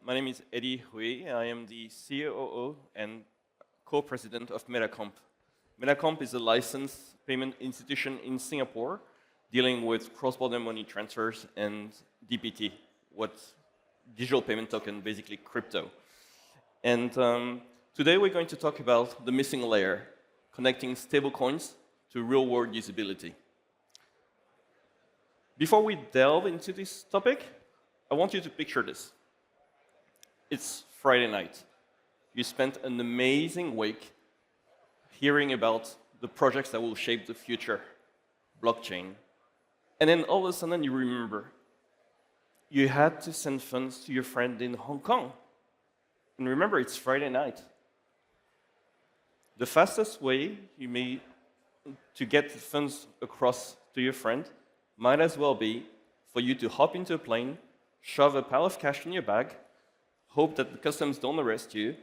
My name is Eddie Hui. I am the COO and co-president of MetaComp. MetaComp is a licensed payment institution in Singapore dealing with cross-border money transfers and DPT, what's digital payment token, basically crypto. And today we're going to talk about the missing layer, connecting stablecoins to real-world usability. Before we delve into this topic, I want you to picture this. It's Friday night. You spent an amazing week hearing about the projects that will shape the future, blockchain. And then all of a sudden you remember you had to send funds to your friend in Hong Kong. And remember, it's Friday night. The fastest way to get funds across to your friend might as well be for you to hop into a plane, shove a pile of cash in your bag, hope that the customs don't arrest you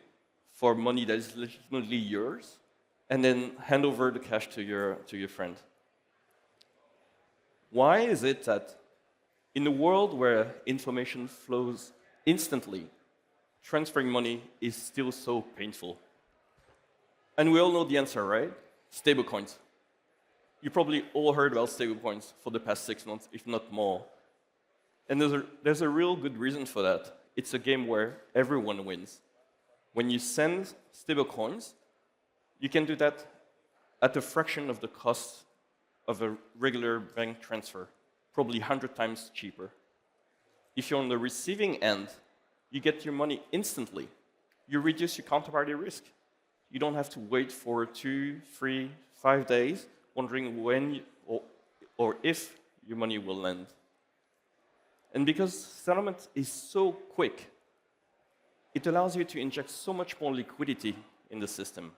for money that is legitimately yours, and then hand over the cash to your friend. Why is it that in a world where information flows instantly, transferring money is still so painful? And we all know the answer, right? Stablecoins. You probably all heard about stablecoins for the past 6 months, if not more. And there's a real good reason for that. It's a game where everyone wins. When you send stablecoins, you can do that at a fraction of the cost of a regular bank transfer, probably 100 times cheaper. If you're on the receiving end, you get your money instantly. You reduce your counterparty risk. You don't have to wait for 2, 3, 5 days, wondering when or if your money will land. And because settlement is so quick, it allows you to inject so much more liquidity in the system.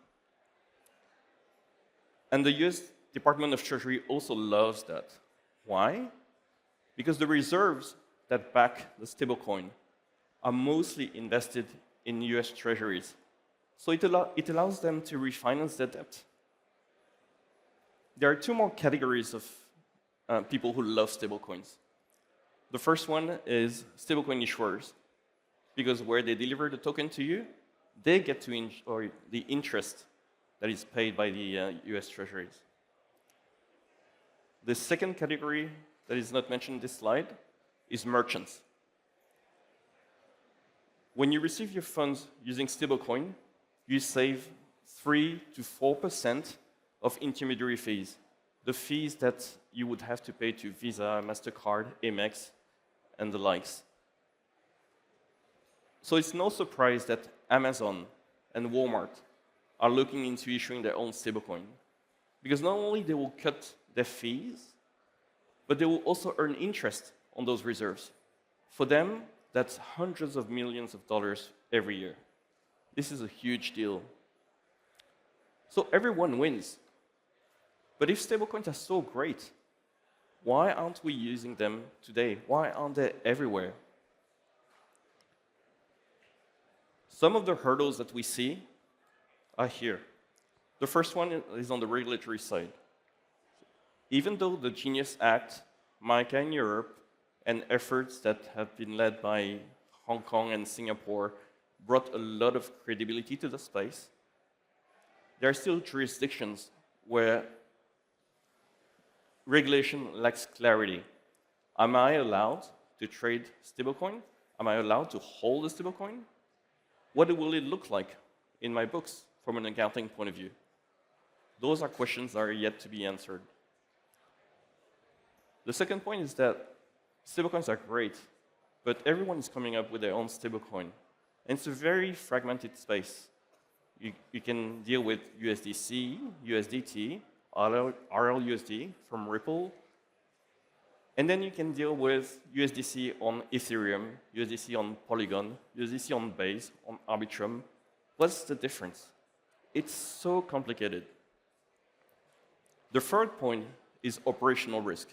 And the US Department of Treasury also loves that. Why? Because the reserves that back the stablecoin are mostly invested in US Treasuries. So it allows them to refinance their debt. There are 2 more categories of people who love stablecoins. The first one is stablecoin issuers, because where they deliver the token to you, they get to enjoy the interest that is paid by the US Treasuries. The second category that is not mentioned in this slide is merchants. When you receive your funds using stablecoin, you save 3 to 4% of intermediary fees, the fees that you would have to pay to Visa, MasterCard, Amex, and the likes. So it's no surprise that Amazon and Walmart are looking into issuing their own stablecoin, because not only they will cut their fees, but they will also earn interest on those reserves. For them, that's hundreds of millions of dollars every year. This is a huge deal. So everyone wins. But if stablecoins are so great, why aren't we using them today? Why aren't they everywhere? Some of the hurdles that we see are here. The first one is on the regulatory side. Even though the Genius Act, MiCA in Europe, and efforts that have been led by Hong Kong and Singapore brought a lot of credibility to the space, there are still jurisdictions where regulation lacks clarity. Am I allowed to trade stablecoin? Am I allowed to hold a stablecoin? What will it look like in my books from an accounting point of view? Those are questions that are yet to be answered. The second point is that stablecoins are great, but everyone is coming up with their own stablecoin. And it's a very fragmented space. You can deal with USDC, USDT, RLUSD from Ripple, and then you can deal with USDC on Ethereum, USDC on Polygon, USDC on Base, on Arbitrum. What's the difference? It's so complicated. The third point is operational risk.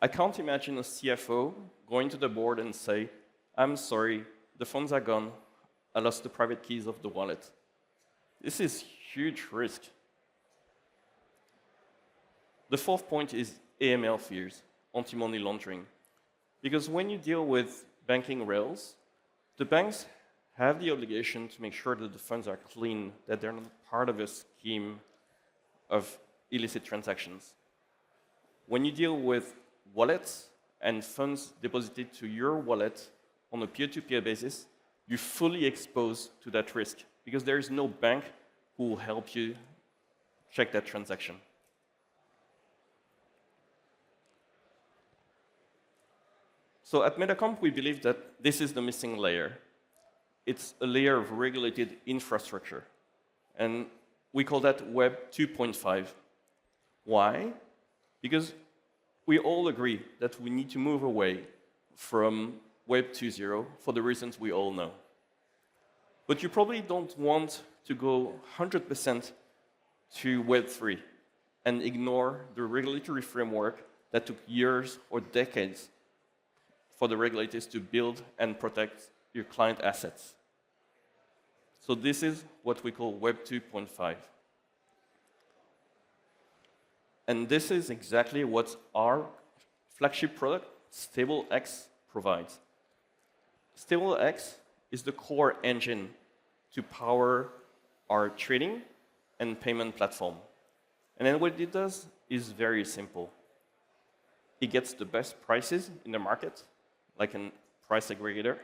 I can't imagine a CFO going to the board and say, I'm sorry, the funds are gone. I lost the private keys of the wallet. This is huge risk. The fourth point is AML fears, anti-money laundering. Because when you deal with banking rails, The banks have the obligation to make sure that the funds are clean, that they're not part of a scheme of illicit transactions. When you deal with wallets and funds deposited to your wallet on a peer-to-peer basis, you're fully exposed to that risk because there is no bank who will help you check that transaction. So at MetaComp, we believe that this is the missing layer. It's a layer of regulated infrastructure. And we call that Web 2.5. Why? Because we all agree that we need to move away from Web 2.0 for the reasons we all know. But you probably don't want to go 100% to Web 3 and ignore the regulatory framework that took years or decades for the regulators to build and protect your client assets. So this is what we call Web 2.5. And this is exactly what our flagship product, StableX, provides. StableX is the core engine to power our trading and payment platform. And then what it does is very simple. It gets the best prices in the market, like a price aggregator,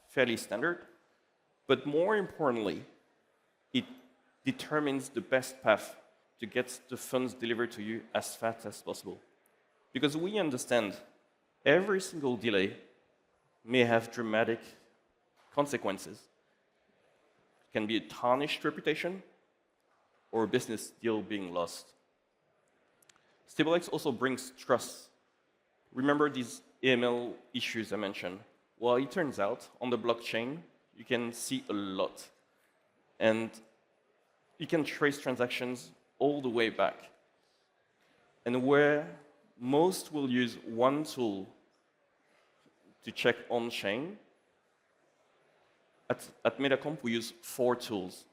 fairly standard. But more importantly, it determines the best path to get the funds delivered to you as fast as possible. Because we understand every single delay may have dramatic consequences. It can be a tarnished reputation or a business deal being lost. StableX also brings trust. Remember these AML issues I mentioned? Well, it turns out on the blockchain, you can see a lot. And you can trace transactions all the way back. And where most will use one tool to check on-chain, at MetaComp, we use 4 tools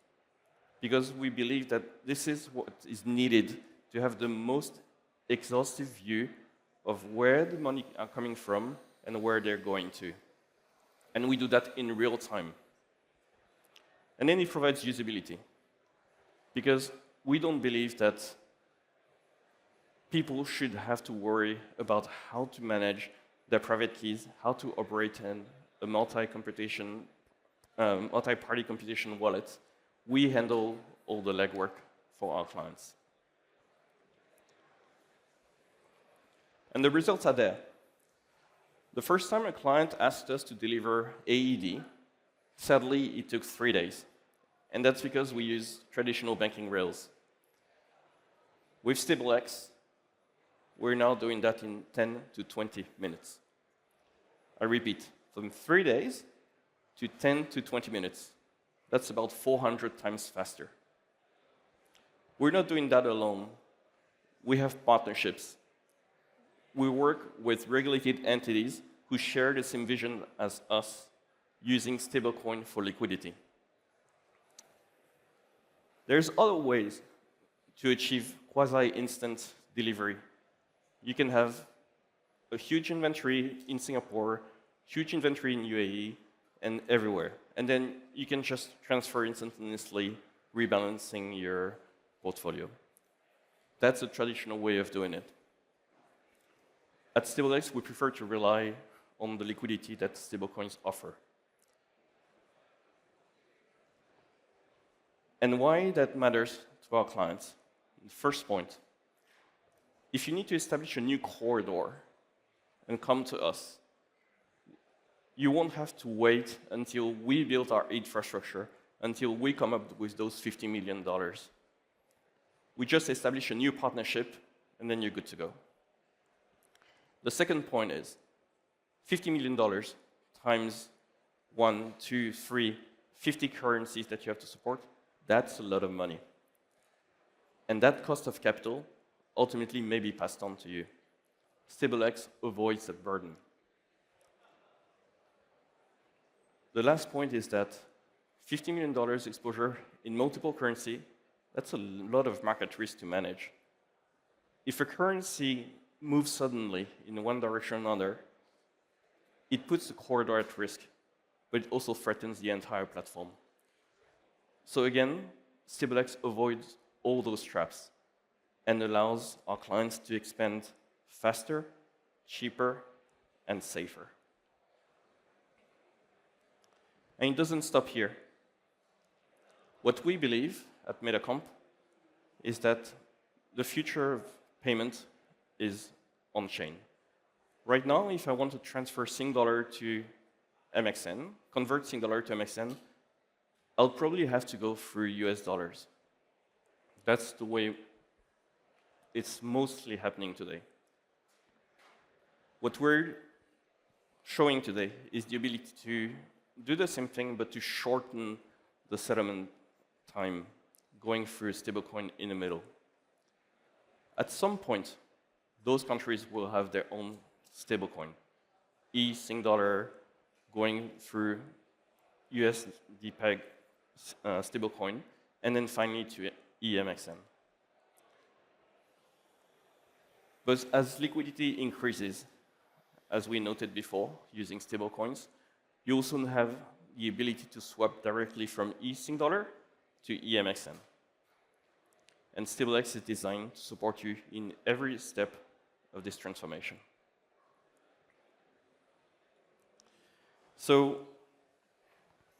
because we believe that this is what is needed to have the most exhaustive view of where the money are coming from and where they're going to. And we do that in real time. And then it provides usability because we don't believe that people should have to worry about how to manage their private keys, how to operate in a multi-party computation wallet. We handle all the legwork for our clients. And the results are there. The first time a client asked us to deliver AED, sadly, it took 3 days. And that's because we use traditional banking rails. With StableX, we're now doing that in 10 to 20 minutes. I repeat, from 3 days to 10 to 20 minutes. That's about 400 times faster. We're not doing that alone. We have partnerships. We work with regulated entities who share the same vision as us, using stablecoin for liquidity. There's other ways to achieve quasi-instant delivery. You can have a huge inventory in Singapore, huge inventory in UAE, and everywhere. And then you can just transfer instantaneously, rebalancing your portfolio. That's a traditional way of doing it. At StableX, we prefer to rely on the liquidity that stablecoins offer. And why that matters to our clients? First point, if you need to establish a new corridor and come to us, you won't have to wait until we build our infrastructure, until we come up with those $50 million. We just establish a new partnership, and then you're good to go. The second point is $50 million times 1, 2, 3, 50 currencies that you have to support. That's a lot of money. And that cost of capital ultimately may be passed on to you. StableX avoids that burden. The last point is that $50 million exposure in multiple currency, that's a lot of market risk to manage. If a currency moves suddenly in one direction or another, it puts the corridor at risk. but it also threatens the entire platform. So again, StableX avoids all those traps and allows our clients to expand faster, cheaper, and safer. And it doesn't stop here. What we believe at MetaComp is that the future of payment is on-chain. Right now, if I want to transfer $1 to MXN, convert $1 to MXN, I'll probably have to go through US dollars. That's the way it's mostly happening today. What we're showing today is the ability to do the same thing, but to shorten the settlement time going through a stablecoin in the middle. At some point, those countries will have their own stablecoin. Sing dollar going through USD peg stablecoin, and then finally to EMXN. But as liquidity increases, as we noted before, using stablecoins, you also have the ability to swap directly from Sing dollar to EMXN. And StableX is designed to support you in every step of this transformation. So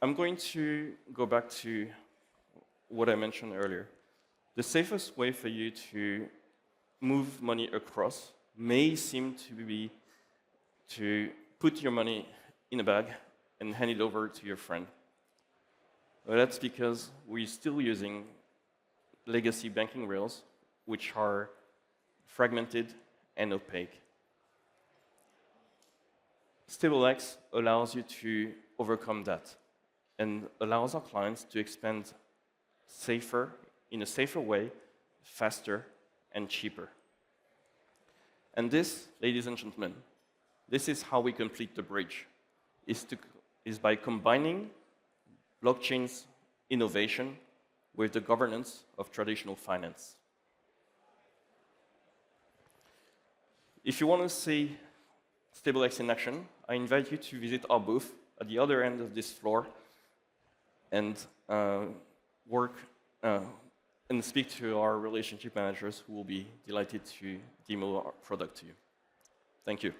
I'm going to go back to what I mentioned earlier. The safest way for you to move money across may seem to be to put your money in a bag and hand it over to your friend. But that's because we're still using legacy banking rails, which are fragmented and opaque. StableX allows you to overcome that and allows our clients to expand safer, in a safer way, faster, and cheaper. And this, ladies and gentlemen, this is how we complete the bridge, is by combining blockchain's innovation with the governance of traditional finance. If you want to see StableX in action, I invite you to visit our booth at the other end of this floor and and speak to our relationship managers who will be delighted to demo our product to you. Thank you.